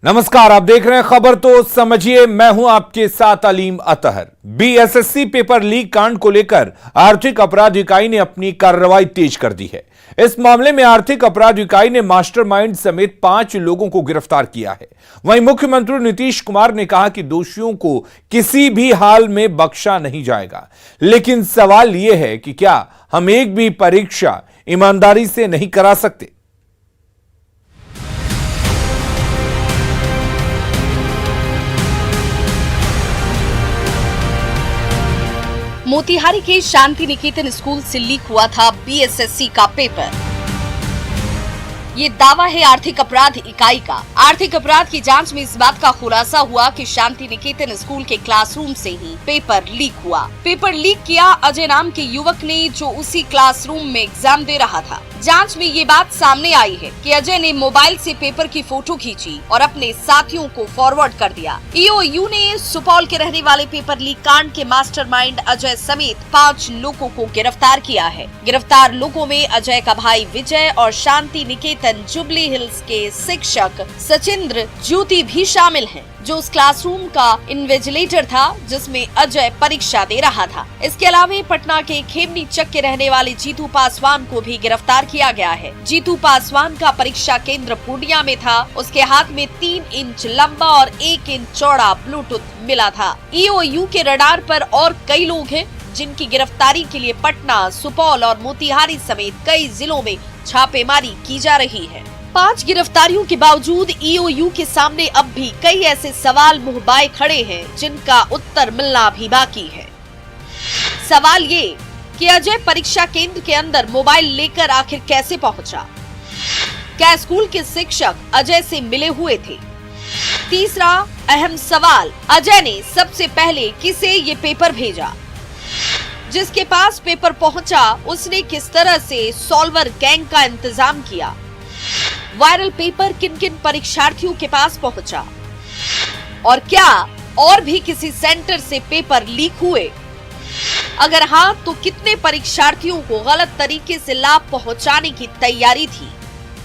नमस्कार, आप देख रहे हैं खबर तो समझिए। मैं हूं आपके साथ Aleem Athar. BSSC paper leak कांड को लेकर आर्थिक अपराध इकाई ने अपनी कार्रवाई तेज कर दी है। इस मामले में आर्थिक अपराध इकाई ने मास्टरमाइंड समेत 5 लोगों को गिरफ्तार किया है। वहीं मुख्यमंत्री नीतीश कुमार ने कहा कि दोषियों को किसी भी हाल में बख्शा नहीं जाएगा। लेकिन सवाल यह है कि क्या हम एक भी परीक्षा ईमानदारी से नहीं करा सकते? मोतिहारी के शांति निकेतन स्कूल से लीक हुआ था बीएसएससी का पेपर। ये दावा है आर्थिक अपराध इकाई का। आर्थिक अपराध की जांच में इस बात का खुलासा हुआ कि शांति निकेतन स्कूल के क्लासरूम से ही पेपर लीक हुआ। पेपर लीक किया अजय नाम के युवक ने, जो उसी क्लासरूम में एग्जाम दे रहा था। जांच में ये बात सामने आई है कि अजय ने मोबाइल से पेपर की फोटो खींची और अपने साथियों को फॉरवर्ड कर दिया। ईओयू ने सुपौल के रहने वाले पेपर लीक कांड के मास्टरमाइंड अजय समेत 5 लोगों को गिरफ्तार किया है। गिरफ्तार लोगों में अजय का भाई विजय और शांति निकेतन जुबली हिल्स के शिक्षक सचिंद्र ज्योति भी शामिल हैं, जो उस क्लासरूम का इन्विजिलेटर था जिसमें अजय परीक्षा दे रहा था। इसके अलावा पटना के खेमनी चक के रहने वाले जीतू पासवान को भी गिरफ्तार किया गया है। जीतू पासवान का परीक्षा केंद्र पूर्णिया में था। उसके हाथ में 3 इंच लंबा और 1 इंच चौड़ा ब्लूटूथ मिला था। ईओयू के रडार पर और कई लोग हैं जिनकी गिरफ्तारी के लिए पटना, सुपौल और मोतिहारी समेत कई जिलों में छापेमारी की जा रही है। 5 गिरफ्तारियों के बावजूद ईओयू के सामने अब भी कई ऐसे सवाल मुहबाए खड़े हैं जिनका उत्तर मिलना भी बाकी है। सवाल ये कि अजय परीक्षा केंद्र के अंदर मोबाइल लेकर आखिर कैसे पहुंचा? क्या स्कूल के शिक्षक अजय से मिले हुए थे? तीसरा अहम सवाल, अजय ने सबसे पहले किसे ये पेपर भेजा? जिसके पास पेपर पहुंचा उसने किस तरह से सॉल्वर गैंग का इंतजाम किया? वायरल पेपर किन किन परीक्षार्थियों के पास पहुंचा? और क्या और भी किसी सेंटर से पेपर लीक हुए? अगर हाँ, तो कितने परीक्षार्थियों को गलत तरीके से लाभ पहुंचाने की तैयारी थी?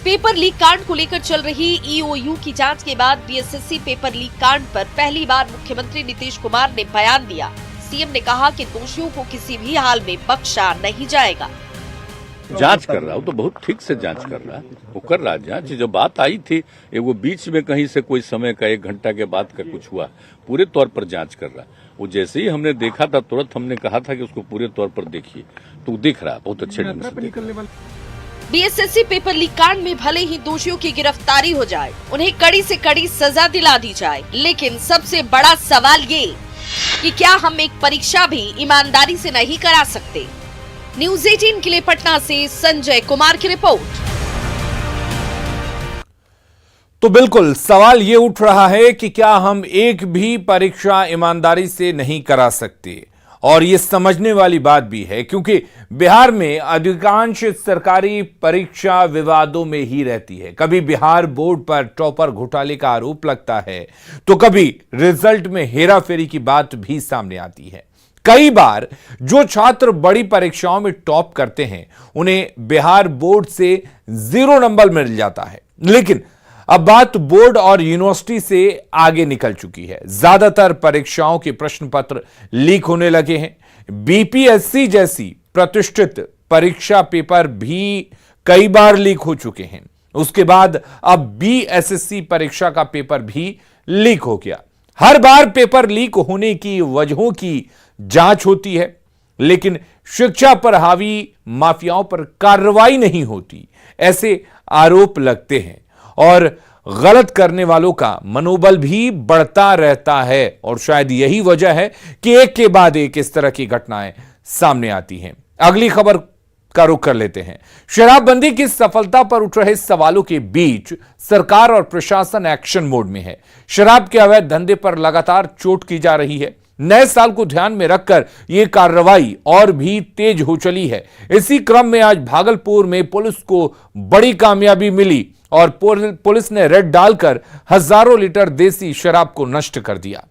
पेपर लीक कांड को लेकर चल रही ईओयू की जांच के बाद बीएसएससी पेपर लीक कांड पर पहली बार मुख्यमंत्री नीतीश कुमार ने बयान दिया। सीएम ने कहा कि दोषियों को किसी भी हाल में बख्शा नहीं जाएगा। जांच कर रहा हूँ तो बहुत ठीक से जांच कर रहा है, वो कर रहा है जांच। जो बात आई थी वो बीच में कहीं से कोई समय का 1 घंटा के बाद का कुछ हुआ, पूरे तौर पर जांच कर रहा है। वो जैसे ही हमने देखा था तुरंत हमने कहा था कि उसको पूरे तौर पर देखिए, तो दिख रहा है बहुत अच्छे ढंग से। बीएसएससी पेपर लीक कांड में भले ही दोषियों की गिरफ्तारी हो जाए, उन्हें कड़ी से कड़ी सजा दिला दी जाए, लेकिन सबसे बड़ा सवाल ये कि क्या हम एक परीक्षा भी ईमानदारी से नहीं करा सकते? न्यूज़ 18 के लिए पटना से संजय कुमार की रिपोर्ट। तो बिल्कुल सवाल यह उठ रहा है कि क्या हम एक भी परीक्षा ईमानदारी से नहीं करा सकते? और यह समझने वाली बात भी है क्योंकि बिहार में अधिकांश सरकारी परीक्षा विवादों में ही रहती है। कभी बिहार बोर्ड पर टॉपर घोटाले का आरोप लगता है, तो कभी रिजल्ट में हेराफेरी की बात भी सामने आती है। कई बार जो छात्र बड़ी परीक्षाओं में टॉप करते हैं उन्हें बिहार बोर्ड से 0 नंबर मिल जाता है। लेकिन अब बात बोर्ड और यूनिवर्सिटी से आगे निकल चुकी है। ज्यादातर परीक्षाओं के प्रश्न पत्र लीक होने लगे हैं। बीपीएससी जैसी प्रतिष्ठित परीक्षा पेपर भी कई बार लीक हो चुके हैं। उसके बाद अब बीएसएससी परीक्षा का पेपर भी लीक हो गया। हर बार पेपर लीक होने की वजहों की जांच होती है, लेकिन शिक्षा पर हावी माफियाओं पर कार्रवाई नहीं होती, ऐसे आरोप लगते हैं और गलत करने वालों का मनोबल भी बढ़ता रहता है। और शायद यही वजह है कि एक के बाद एक इस तरह की घटनाएं सामने आती हैं। अगली खबर का रुख कर लेते हैं। शराबबंदी की सफलता पर उठ रहे सवालों के बीच सरकार और प्रशासन एक्शन मोड में है। शराब के अवैध धंधे पर लगातार चोट की जा रही है। नए साल को ध्यान में रखकर यह कार्रवाई और भी तेज हो चली है। इसी क्रम में आज भागलपुर में पुलिस को बड़ी कामयाबी मिली और पुलिस ने रेड डालकर हजारों लीटर देसी शराब को नष्ट कर दिया।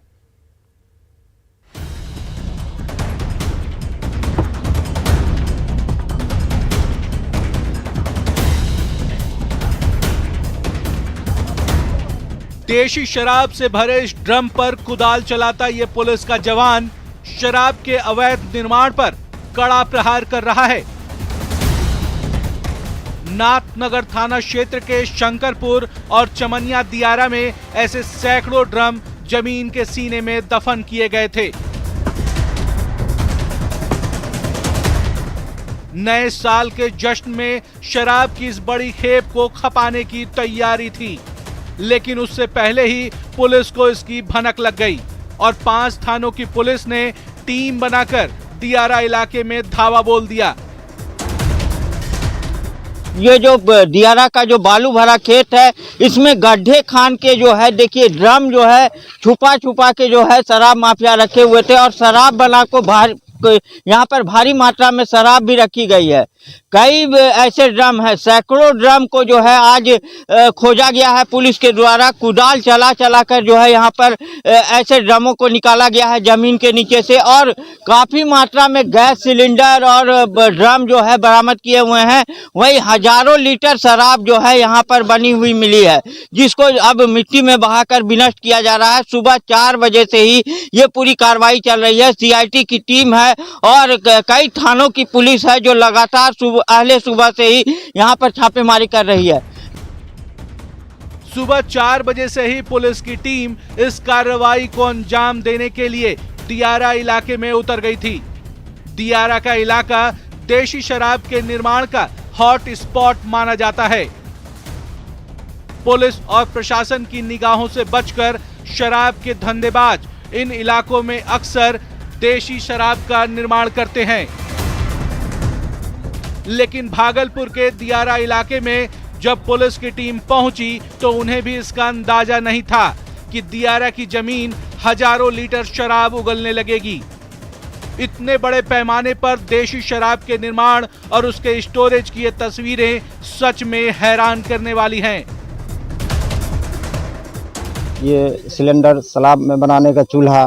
देशी शराब से भरे इस ड्रम पर कुदाल चलाता ये पुलिस का जवान शराब के अवैध निर्माण पर कड़ा प्रहार कर रहा है। नाथनगर थाना क्षेत्र के शंकरपुर और चमनिया दियारा में ऐसे सैकड़ों ड्रम जमीन के सीने में दफन किए गए थे। नए साल के जश्न में शराब की इस बड़ी खेप को खपाने की तैयारी थी, लेकिन उससे पहले ही पुलिस को इसकी भनक लग गई और 5 थानों की पुलिस ने टीम बनाकर दियारा इलाके में धावा बोल दिया। ये जो दियारा का जो बालू भरा खेत है, इसमें गड्ढे खान के जो है देखिए ड्रम जो है छुपा छुपा के जो है शराब माफिया रखे हुए थे और शराब बना को यहाँ पर भारी मात्रा में शराब भी रखी गई है। कई ऐसे ड्रम है, सैकड़ों ड्रम को जो है आज खोजा गया है पुलिस के द्वारा। कुदाल चला चला कर जो है यहाँ पर ऐसे ड्रमों को निकाला गया है जमीन के नीचे से और काफी मात्रा में गैस सिलेंडर और ड्रम जो है बरामद किए हुए हैं। वही हजारों लीटर शराब जो है यहाँ पर बनी हुई मिली है, जिसको अब मिट्टी में बहाकर विनष्ट किया जा रहा है। सुबह 4 बजे से ही ये पूरी कार्रवाई चल रही है। CIT की टीम है और कई थानों की पुलिस है जो लगातार पहले सुबह से ही यहाँ पर छापेमारी कर रही है। सुबह 4 बजे से ही पुलिस की टीम इस कार्रवाई को अंजाम देने के लिए दियारा इलाके में उतर गई थी। दियारा का इलाका देशी शराब के निर्माण का हॉट स्पॉट माना जाता है। पुलिस और प्रशासन की निगाहों से बचकर शराब के धंधेबाज इन इलाकों में अक्सर देशी शराब का निर्माण करते हैं, लेकिन भागलपुर के दियारा इलाके में जब पुलिस की टीम पहुंची तो उन्हें भी इसका अंदाजा नहीं था कि दियारा की जमीन हजारों लीटर शराब उगलने लगेगी। इतने बड़े पैमाने पर देशी शराब के निर्माण और उसके स्टोरेज की ये तस्वीरें सच में हैरान करने वाली हैं। ये सिलेंडर शराब में बनाने का चूल्हा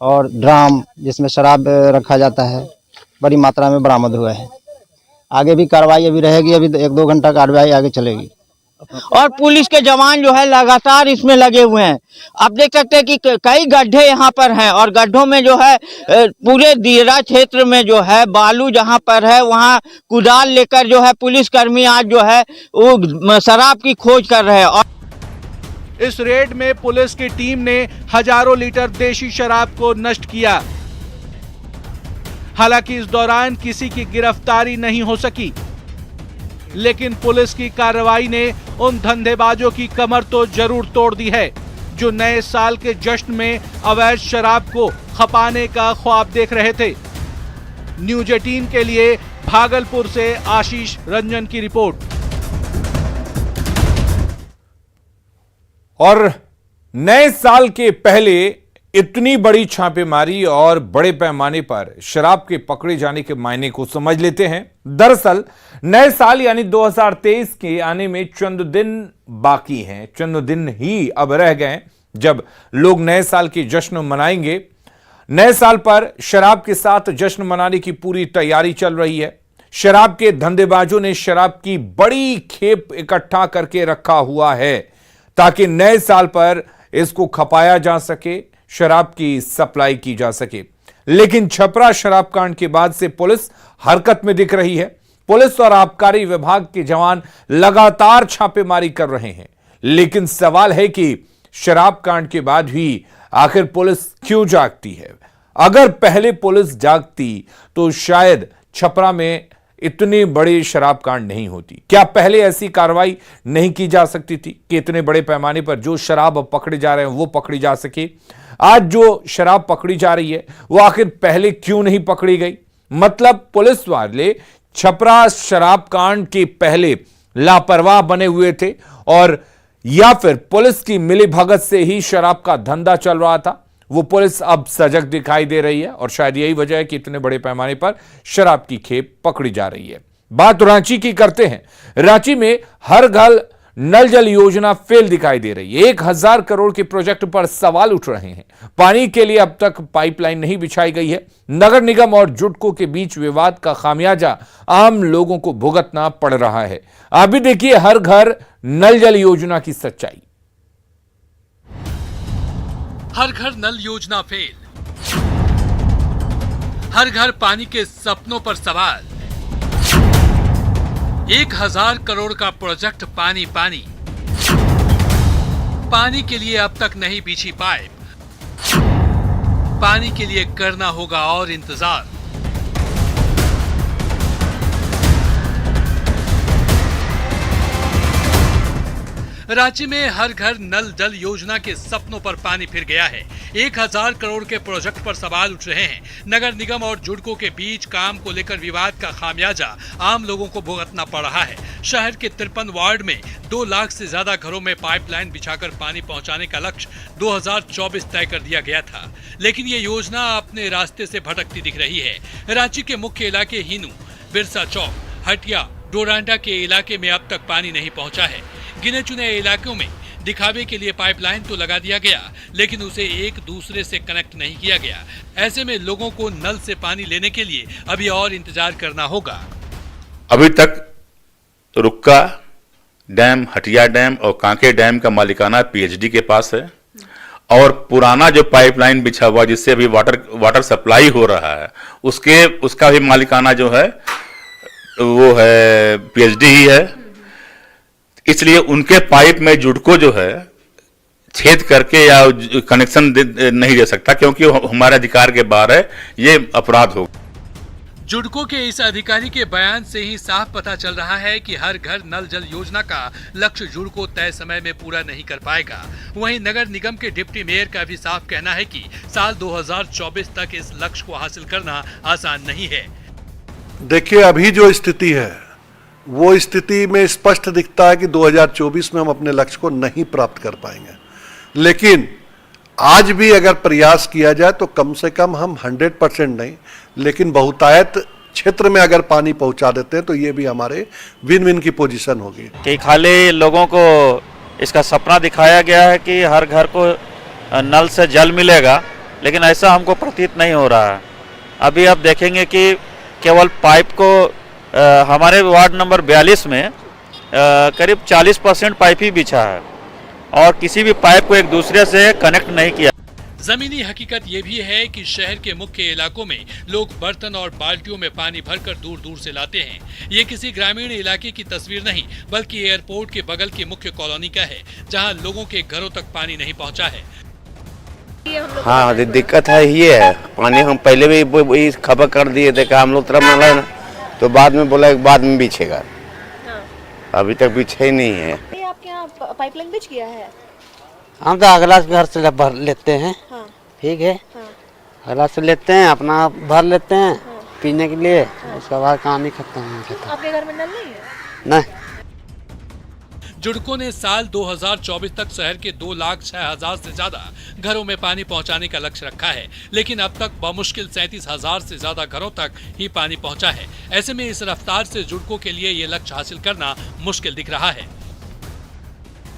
और ड्राम जिसमें शराब रखा जाता है बड़ी मात्रा में बरामद हुआ है। आगे भी कार्रवाई अभी रहेगी, अभी 1-2 घंटा कार्रवाई आगे चलेगी और पुलिस के जवान जो है लगातार इसमें लगे हुए हैं। आप देख सकते हैं कि कई गड्ढे यहाँ पर हैं और गड्ढों में जो है पूरे दियारा क्षेत्र में जो है बालू जहाँ पर है वहाँ कुदाल लेकर जो है पुलिसकर्मी आज जो है वो शराब की खोज कर रहे हैं। और इस रेड में पुलिस की टीम ने हजारों लीटर देशी शराब को नष्ट किया। हालांकि इस दौरान किसी की गिरफ्तारी नहीं हो सकी, लेकिन पुलिस की कार्रवाई ने उन धंधेबाजों की कमर तो जरूर तोड़ दी है जो नए साल के जश्न में अवैध शराब को खपाने का ख्वाब देख रहे थे। न्यूज 18 के लिए भागलपुर से आशीष रंजन की रिपोर्ट। और नए साल के पहले इतनी बड़ी छापेमारी और बड़े पैमाने पर शराब के पकड़े जाने के मायने को समझ लेते हैं। दरअसल नए साल यानी 2023 के आने में चंद दिन बाकी हैं, चंद दिन ही अब रह गए जब लोग नए साल के जश्न मनाएंगे। नए साल पर शराब के साथ जश्न मनाने की पूरी तैयारी चल रही है। शराब के धंधेबाजों ने शराब की बड़ी खेप इकट्ठा करके रखा हुआ है ताकि नए साल पर इसको खपाया जा सके, शराब की सप्लाई की जा सके। लेकिन छपरा शराब कांड के बाद से पुलिस हरकत में दिख रही है। पुलिस और आबकारी विभाग के जवान लगातार छापेमारी कर रहे हैं, लेकिन सवाल है कि शराब कांड के बाद भी आखिर पुलिस क्यों जागती है? अगर पहले पुलिस जागती तो शायद छपरा में इतनी बड़ी शराब कांड नहीं होती। क्या पहले ऐसी कार्रवाई नहीं की जा सकती थी कि इतने बड़े पैमाने पर जो शराब अब पकड़े जा रहे हैं वो पकड़ी जा सके? आज जो शराब पकड़ी जा रही है वो आखिर पहले क्यों नहीं पकड़ी गई? मतलब पुलिस वाले छपरा शराब कांड के पहले लापरवाह बने हुए थे और या फिर पुलिस की मिलीभगत से ही शराब का धंधा चल रहा था? वो पुलिस अब सजग दिखाई दे रही है और शायद यही वजह है कि इतने बड़े पैमाने पर शराब की खेप पकड़ी जा रही है। बात रांची की करते हैं। रांची में हर घर नल जल योजना फेल दिखाई दे रही है। 1000 करोड़ के प्रोजेक्ट पर सवाल उठ रहे हैं। पानी के लिए अब तक पाइपलाइन नहीं बिछाई गई है। नगर निगम और जुडको के बीच विवाद का खामियाजा आम लोगों को भुगतना पड़ रहा है। अभी देखिए हर घर नल जल योजना की सच्चाई। हर घर नल योजना फेल, हर घर पानी के सपनों पर सवाल, 1000 करोड़ का प्रोजेक्ट पानी पानी, पानी के लिए अब तक नहीं बिछी पाइप, पानी के लिए करना होगा और इंतजार। रांची में हर घर नल जल योजना के सपनों पर पानी फिर गया है। 1000 करोड़ के प्रोजेक्ट पर सवाल उठ रहे हैं। नगर निगम और जुडको के बीच काम को लेकर विवाद का खामियाजा आम लोगों को भुगतना पड़ रहा है। शहर के 53 वार्ड में 2 लाख से ज्यादा घरों में पाइपलाइन बिछाकर पानी पहुंचाने का लक्ष्य 2024 तय कर दिया गया था, लेकिन ये योजना अपने रास्ते से भटकती दिख रही है। रांची के मुख्य इलाके हिनू, बिरसा चौक, हटिया, डोरांडा के इलाके में अब तक पानी नहीं पहुंचा है। गिने चुने इलाकों में दिखावे के लिए पाइपलाइन तो लगा दिया गया, लेकिन उसे एक दूसरे से कनेक्ट नहीं किया गया। ऐसे में लोगों को नल से पानी लेने के लिए अभी और इंतजार करना होगा। अभी तक रुक्का डैम, हटिया डैम और कांके डैम का मालिकाना पीएचडी के पास है, और पुराना जो पाइपलाइन बिछा हुआ जिससे अभी वाटर सप्लाई हो रहा है उसका भी मालिकाना जो है वो है पीएचडी ही है। इसलिए उनके पाइप में जुडको जो है छेद करके या कनेक्शन नहीं दे सकता, क्योंकि हमारे अधिकार के बाहर है, ये अपराध होगा। जुडको के इस अधिकारी के बयान से ही साफ पता चल रहा है कि हर घर नल जल योजना का लक्ष्य जुडको तय समय में पूरा नहीं कर पाएगा। वहीं नगर निगम के डिप्टी मेयर का भी साफ कहना है कि साल 2024 तक इस लक्ष्य को हासिल करना आसान नहीं है। देखिए, अभी जो स्थिति है वो स्थिति में स्पष्ट दिखता है कि 2024 में हम अपने लक्ष्य को नहीं प्राप्त कर पाएंगे, लेकिन आज भी अगर प्रयास किया जाए तो कम से कम हम 100% नहीं, लेकिन बहुतायत क्षेत्र में अगर पानी पहुंचा देते हैं तो ये भी हमारे विन विन की पोजीशन होगी। कि खाली लोगों को इसका सपना दिखाया गया है कि हर घर को नल से जल मिलेगा, लेकिन ऐसा हमको प्रतीत नहीं हो रहा है। अभी आप देखेंगे कि केवल पाइप को हमारे वार्ड नंबर 42 में करीब 40% पाइप ही बिछा है और किसी भी पाइप को एक दूसरे से कनेक्ट नहीं किया। जमीनी हकीकत ये भी है कि शहर के मुख्य इलाकों में लोग बर्तन और बाल्टियों में पानी भरकर दूर दूर से लाते हैं। ये किसी ग्रामीण इलाके की तस्वीर नहीं, बल्कि एयरपोर्ट के बगल की मुख्य कॉलोनी का है, जहां लोगों के घरों तक पानी नहीं पहुंचा है। हाँ, दिक्कत है, ये है पानी। हम पहले भी खबर कर दिए थे कि हम लोग तरफ नल है ना, तो बाद में बोला बाद में बिछेगा। अभी तक बिछे ही नहीं है। ये आपके यहाँ पाइपलाइन बिछ गया है? हम तो अगला घर से भर लेते हैं। हाँ। ठीक है। हाँ। अगला से लेते हैं, अपना भर लेते हैं। हाँ। पीने के लिए। हाँ। उसके बाद काम ही खत्म हो जाता है। आपके घर में नल नहीं है? नहीं। जुडको ने साल 2024 तक शहर के 2,06,000 से ज्यादा घरों में पानी पहुंचाने का लक्ष्य रखा है, लेकिन अब तक बमुश्किल 37,000 से ज्यादा घरों तक ही पानी पहुंचा है। ऐसे में इस रफ्तार से जुडको के लिए ये लक्ष्य हासिल करना मुश्किल दिख रहा है।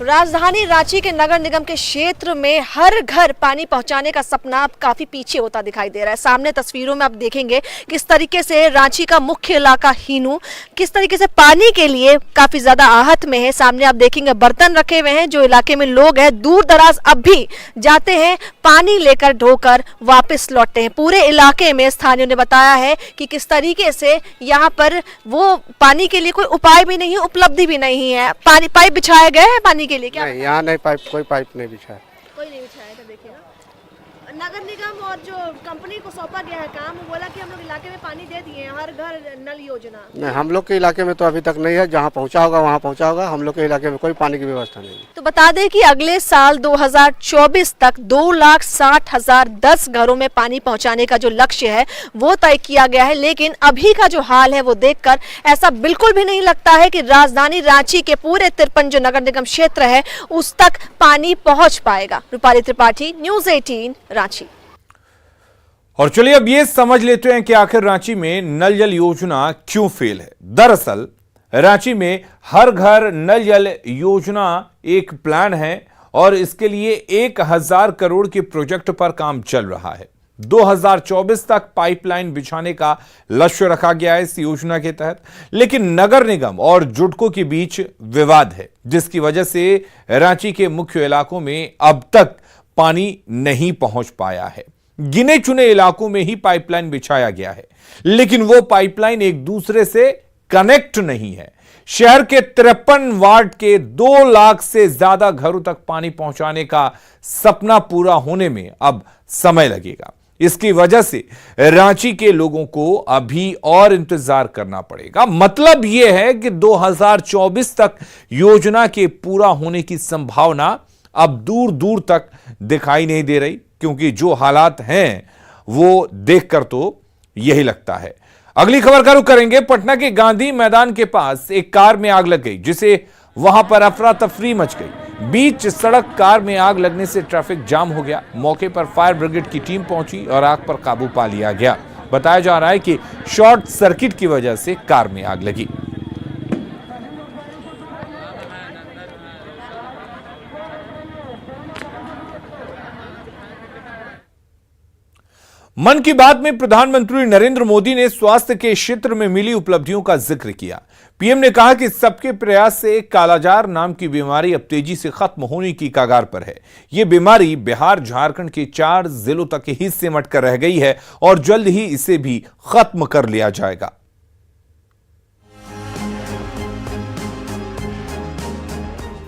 राजधानी रांची के नगर निगम के क्षेत्र में हर घर पानी पहुंचाने का सपना अब काफी पीछे होता दिखाई दे रहा है। सामने तस्वीरों में आप देखेंगे किस तरीके से रांची का मुख्य इलाका हिनू किस तरीके से पानी के लिए काफी ज्यादा आहत में है। सामने आप देखेंगे बर्तन रखे हुए हैं, जो इलाके में लोग हैं दूर दराज अब भी जाते हैं, पानी लेकर ढोकर वापस लौटते हैं। पूरे इलाके में स्थानीयों ने बताया है कि किस तरीके से यहाँ पर वो पानी के लिए कोई उपाय भी नहीं है, उपलब्धि भी नहीं है। पानी पाइप बिछाया गया है पानी के लिए? क्या नहीं, यहाँ नहीं, कोई पाइप नहीं बिछा है। कोई नहीं बिछाया था। देखिए ना, नगर निगम और जो कंपनी को सौंपा गया है काम, वो बोला कि हम लोग इलाके में पानी दे दिए हैं, हर घर नल योजना। नहीं, हम लोग के इलाके में तो अभी तक नहीं है। जहाँ पहुँचा होगा वहाँ पहुँचा होगा। हम लोग के इलाके में कोई पानी की व्यवस्था नहीं है। तो बता दें कि अगले साल 2024 तक 2,60,010 घरों में पानी पहुंचाने का जो लक्ष्य है वो तय किया गया है, लेकिन अभी का जो हाल है वो देखकर ऐसा बिल्कुल भी नहीं लगता है कि राजधानी रांची के पूरे 53 जो नगर निगम क्षेत्र है उस तक पानी पहुंच पाएगा। रूपाली त्रिपाठी, न्यूज़ 18 रांची। और चलिए अब ये समझ लेते हैं कि आखिर रांची में नल जल योजना क्यों फेल है। दरअसल रांची में हर घर नल जल योजना एक प्लान है और इसके लिए 1000 करोड़ के प्रोजेक्ट पर काम चल रहा है। 2024 तक पाइपलाइन बिछाने का लक्ष्य रखा गया है इस योजना के तहत, लेकिन नगर निगम और जुडको के बीच विवाद है, जिसकी वजह से रांची के मुख्य इलाकों में अब तक पानी नहीं पहुंच पाया है। गिने चुने इलाकों में ही पाइपलाइन बिछाया गया है, लेकिन वो पाइपलाइन एक दूसरे से कनेक्ट नहीं है। शहर के 53 वार्ड के 2 लाख से ज्यादा घरों तक पानी पहुंचाने का सपना पूरा होने में अब समय लगेगा। इसकी वजह से रांची के लोगों को अभी और इंतजार करना पड़ेगा। मतलब यह है कि 2024 तक योजना के पूरा होने की संभावना अब दूर दूर तक दिखाई नहीं दे रही, क्योंकि जो हालात हैं वो देखकर तो यही लगता है। अगली खबर का रुख करेंगे। पटना के गांधी मैदान के पास एक कार में आग लग गई, जिसे वहां पर अफरा तफरी मच गई। बीच सड़क कार में आग लगने से ट्रैफिक जाम हो गया। मौके पर फायर ब्रिगेड की टीम पहुंची और आग पर काबू पा लिया गया। बताया जा रहा है कि शॉर्ट सर्किट की वजह से कार में आग लगी। मन की बात में प्रधानमंत्री नरेंद्र मोदी ने स्वास्थ्य के क्षेत्र में मिली उपलब्धियों का जिक्र किया। पीएम ने कहा कि सबके प्रयास से कालाजार नाम की बीमारी अब तेजी से खत्म होने की कगार पर है। यह बीमारी बिहार झारखंड के 4 जिलों तक ही सिमट कर रह गई है और जल्द ही इसे भी खत्म कर लिया जाएगा।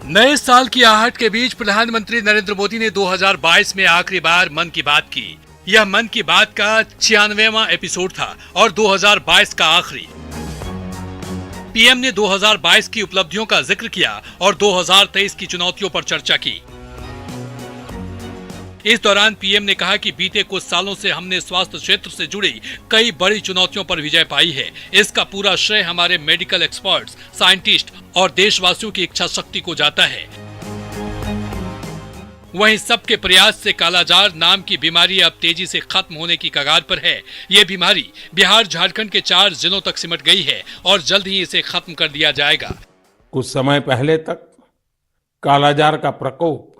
नए साल की आहट के बीच प्रधानमंत्री नरेंद्र मोदी ने 2022 में आखिरी बार मन की बात की। यह मन की बात का 96वां एपिसोड था और 2022 का आखिरी। पीएम ने 2022 की उपलब्धियों का जिक्र किया और 2023 की चुनौतियों पर चर्चा की। इस दौरान पीएम ने कहा कि बीते कुछ सालों से हमने स्वास्थ्य क्षेत्र से जुड़ी कई बड़ी चुनौतियों पर विजय पाई है। इसका पूरा श्रेय हमारे मेडिकल एक्सपर्ट्स, साइंटिस्ट और देशवासियों की इच्छा शक्ति को जाता है। वहीं सबके प्रयास से कालाजार नाम की बीमारी अब तेजी से खत्म होने की कगार पर है। ये बीमारी बिहार झारखंड के 4 जिलों तक सिमट गई है और जल्द ही इसे खत्म कर दिया जाएगा। कुछ समय पहले तक कालाजार का प्रकोप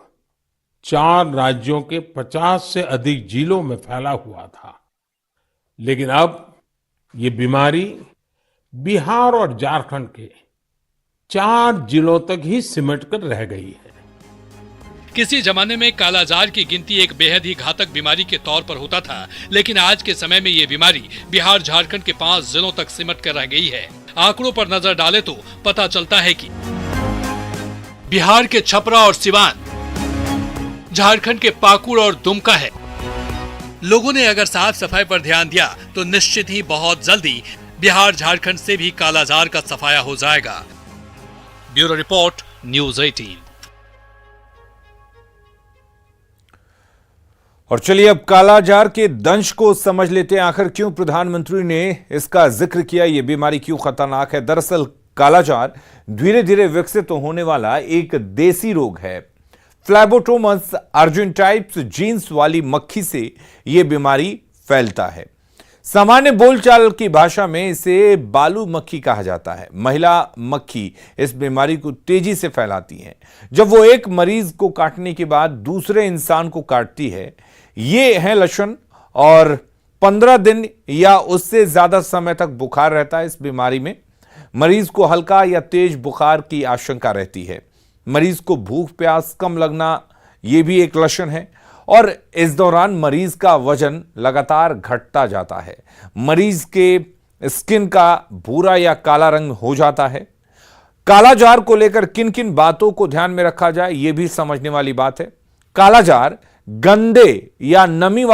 4 राज्यों के 50 से अधिक जिलों में फैला हुआ था, लेकिन अब ये बीमारी बिहार और झारखंड के 4 जिलों तक ही सिमट कर रह गई है। किसी जमाने में कालाजार की गिनती एक बेहद ही घातक बीमारी के तौर पर होता था, लेकिन आज के समय में ये बीमारी बिहार झारखंड के 5 जिलों तक सिमट कर रह गई है। आंकड़ों पर नजर डाले तो पता चलता है कि बिहार के छपरा और सिवान, झारखंड के पाकुड़ और दुमका है। लोगों ने अगर साफ सफाई पर ध्यान दिया तो निश्चित ही बहुत जल्दी बिहार झारखंड से भी कालाजार का सफाया हो जाएगा। Bureau report, news 18। और चलिए अब कालाजार के दंश को समझ लेते हैं। आखिर क्यों प्रधानमंत्री ने इसका जिक्र किया, ये बीमारी क्यों खतरनाक है। दरअसल कालाजार धीरे धीरे विकसित होने वाला एक देसी रोग है। फ्लैबोटोमस अर्जेंटाइप्स जीन्स वाली मक्खी से यह बीमारी फैलता है। सामान्य बोलचाल की भाषा में इसे बालू मक्खी कहा जाता है। महिला मक्खी इस बीमारी को तेजी से फैलाती हैं। जब वो एक मरीज को काटने के बाद दूसरे इंसान को काटती है, ये है लक्षण, और 15 दिन या उससे ज्यादा समय तक बुखार रहता है। इस बीमारी में मरीज को हल्का या तेज बुखार की आशंका रहती है। मरीज को भूख प्यास कम लगना यह भी एक लक्षण है, और इस दौरान मरीज का वजन लगातार घटता जाता है। मरीज के स्किन का भूरा या काला रंग हो जाता है। कालाजार को लेकर किन किन बातों को ध्यान में रखा जाए, यह भी समझने वाली बात है। कालाजार गंदे या नमी